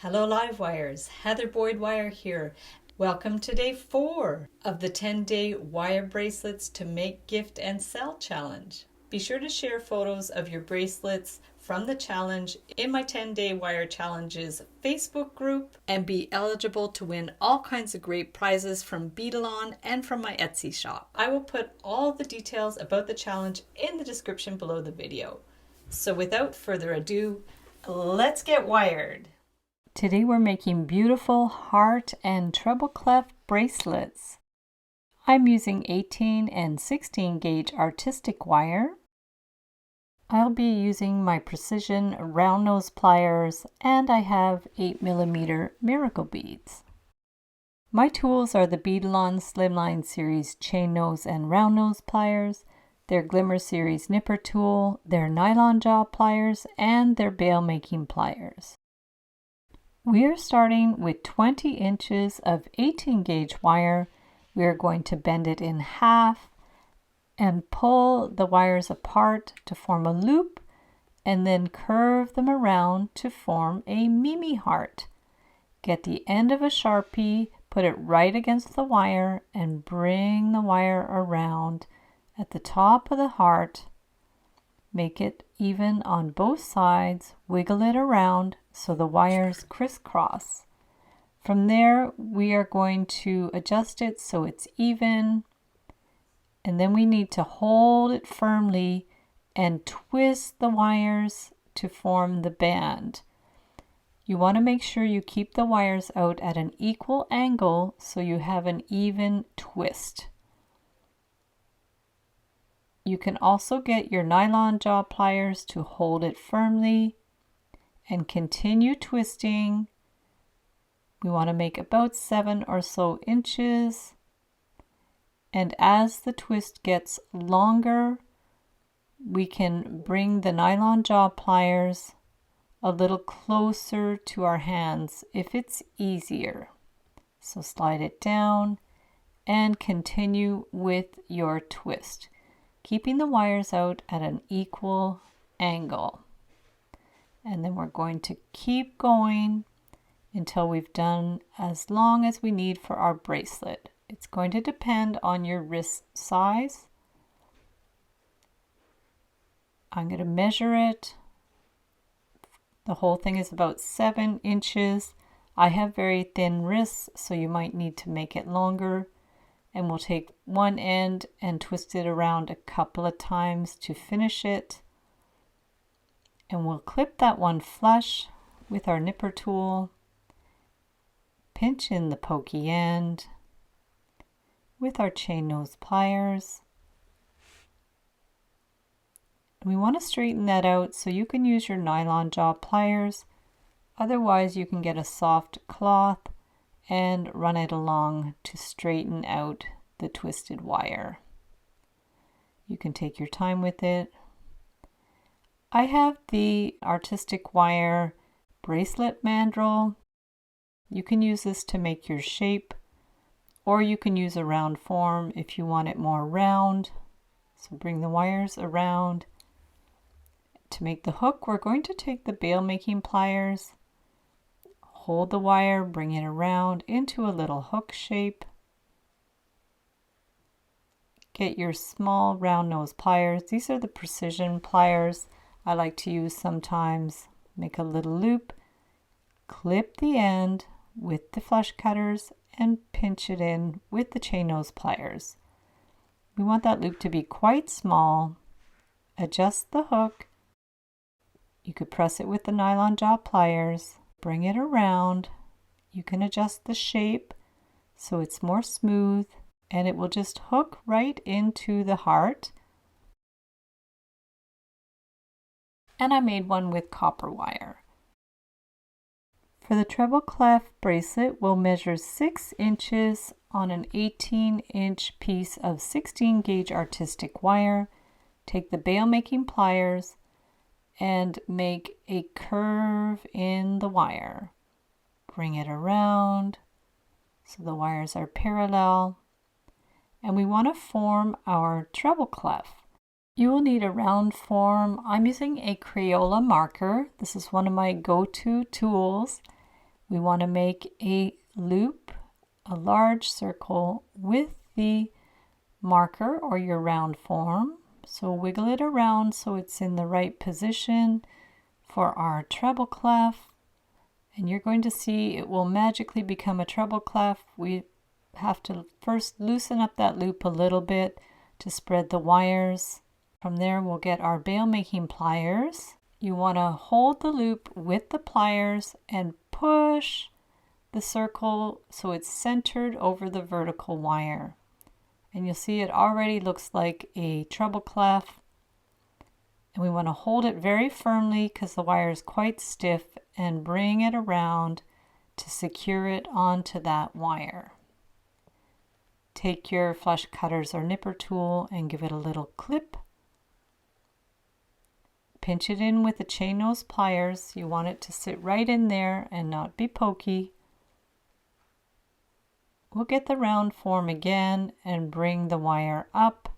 Hello Livewires, Heather Boyd Wire here. Welcome to day 4 of the 10-day wire bracelets to make, gift, and sell challenge. Be sure to share photos of your bracelets from the challenge in my 10-day wire challenges Facebook group and be eligible to win all kinds of great prizes from Beadalon and from my Etsy shop. I will put all the details about the challenge in the description below the video. So without further ado, let's get wired. Today we're making beautiful heart and treble clef bracelets. I'm using 18 and 16 gauge artistic wire. I'll be using my precision round nose pliers and I have 8mm miracle beads. My tools are the Beadalon Slimline Series chain nose and round nose pliers, their Glimmer Series nipper tool, their nylon jaw pliers, and their bail making pliers. We are starting with 20 inches of 18 gauge wire. We are going to bend it in half and pull the wires apart to form a loop and then curve them around to form a Mimi heart. Get the end of a Sharpie, put it right against the wire and bring the wire around at the top of the heart. Make it even on both sides, wiggle it around so the wires crisscross. From there, we are going to adjust it so it's even, and then we need to hold it firmly and twist the wires to form the band. You want to make sure you keep the wires out at an equal angle so you have an even twist. You can also get your nylon jaw pliers to hold it firmly and continue twisting. We want to make about 7 or so inches. And as the twist gets longer, we can bring the nylon jaw pliers a little closer to our hands if it's easier. So slide it down and continue with your twist, keeping the wires out at an equal angle. And then we're going to keep going until we've done as long as we need for our bracelet. It's going to depend on your wrist size. I'm going to measure it. The whole thing is about 7 inches. I have very thin wrists, so you might need to make it longer. And we'll take one end and twist it around a couple of times to finish it. And we'll clip that one flush with our nipper tool. Pinch in the pokey end with our chain nose pliers. We want to straighten that out, so you can use your nylon jaw pliers. Otherwise, you can get a soft cloth and run it along to straighten out the twisted wire. You can take your time with it. I have the artistic wire bracelet mandrel. You can use this to make your shape, or you can use a round form if you want it more round. So bring the wires around. To make the hook, we're going to take the bail making pliers, hold the wire, bring it around into a little hook shape. Get your small round nose pliers. These are the precision pliers I like to use sometimes. Make a little loop, clip the end with the flush cutters and pinch it in with the chain nose pliers. We want that loop to be quite small. Adjust the hook. You could press it with the nylon jaw pliers, bring it around. You can adjust the shape so it's more smooth, and it will just hook right into the heart. And I made one with copper wire. For the treble clef bracelet, we'll measure 6 inches on an 18-inch piece of 16 gauge artistic wire. Take the bail making pliers and make a curve in the wire. Bring it around so the wires are parallel. And we want to form our treble clef. You will need a round form. I'm using a Crayola marker. This is one of my go-to tools. We want to make a loop, a large circle with the marker or your round form. So wiggle it around so it's in the right position for our treble clef. And you're going to see it will magically become a treble clef. We have to first loosen up that loop a little bit to spread the wires. From there we'll get our bail making pliers. You want to hold the loop with the pliers and push the circle so it's centered over the vertical wire. And you'll see it already looks like a treble clef. And we want to hold it very firmly because the wire is quite stiff and bring it around to secure it onto that wire. Take your flush cutters or nipper tool and give it a little clip. Pinch it in with the chain nose pliers. You want it to sit right in there and not be pokey. We'll get the round form again and bring the wire up.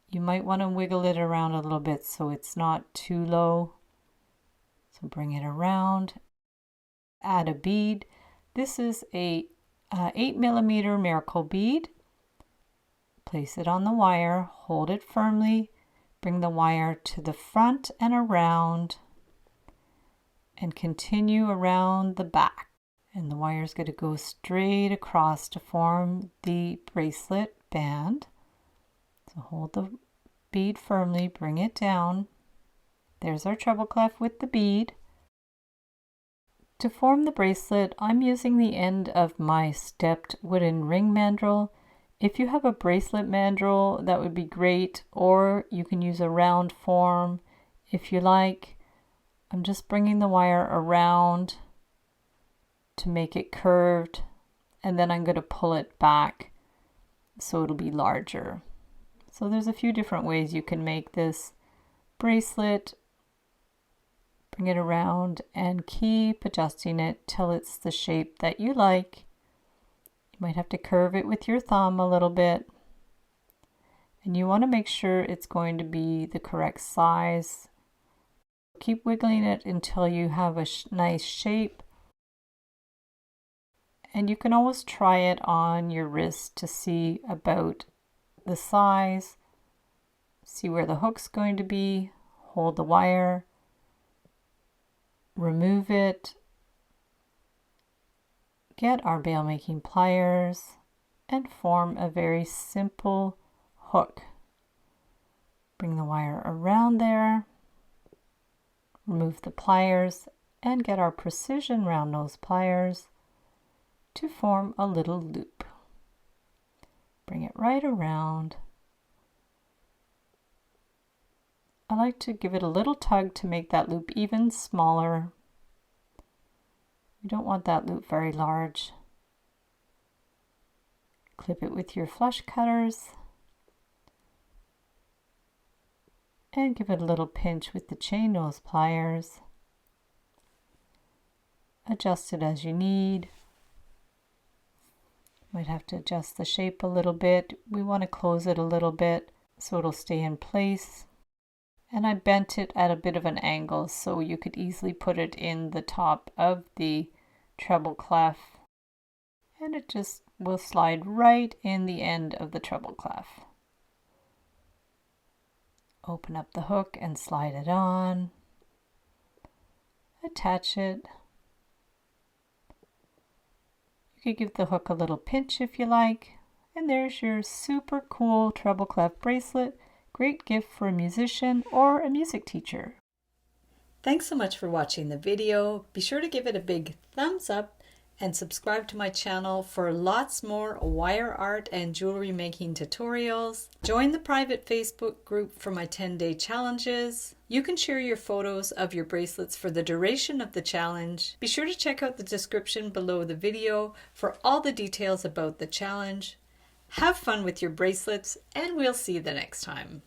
You might want to wiggle it around a little bit so it's not too low. So bring it around. Add a bead. This is a 8mm miracle bead. Place it on the wire, hold it firmly, bring the wire to the front and around, and continue around the back. And the wire is going to go straight across to form the bracelet band. So hold the bead firmly, bring it down. There's our treble clef with the bead. To form the bracelet, I'm using the end of my stepped wooden ring mandrel. If you have a bracelet mandrel, that would be great, or you can use a round form if you like. I'm just bringing the wire around to make it curved, and then I'm going to pull it back so it'll be larger. So there's a few different ways you can make this bracelet. Bring it around and keep adjusting it till it's the shape that you like. You might have to curve it with your thumb a little bit, and you want to make sure it's going to be the correct size. Keep wiggling it until you have a nice shape. And you can always try it on your wrist to see about the size. See where the hook's going to be. Hold the wire. Remove it. Get our bail making pliers and form a very simple hook. Bring the wire around there. Remove the pliers and get our precision round nose pliers to form a little loop. Bring it right around. I like to give it a little tug to make that loop even smaller. You don't want that loop very large. Clip it with your flush cutters and give it a little pinch with the chain nose pliers. Adjust it as you need. Might have to adjust the shape a little bit. We want to close it a little bit so it'll stay in place. And I bent it at a bit of an angle so you could easily put it in the top of the treble clef. And it just will slide right in the end of the treble clef. Open up the hook and slide it on. Attach it. You could give the hook a little pinch if you like. And there's your super cool treble clef bracelet. Great gift for a musician or a music teacher. Thanks so much for watching the video. Be sure to give it a big thumbs up and subscribe to my channel for lots more wire art and jewelry making tutorials. Join the private Facebook group for my 10-day challenges. You can share your photos of your bracelets for the duration of the challenge. Be sure to check out the description below the video for all the details about the challenge. Have fun with your bracelets, and we'll see you the next time.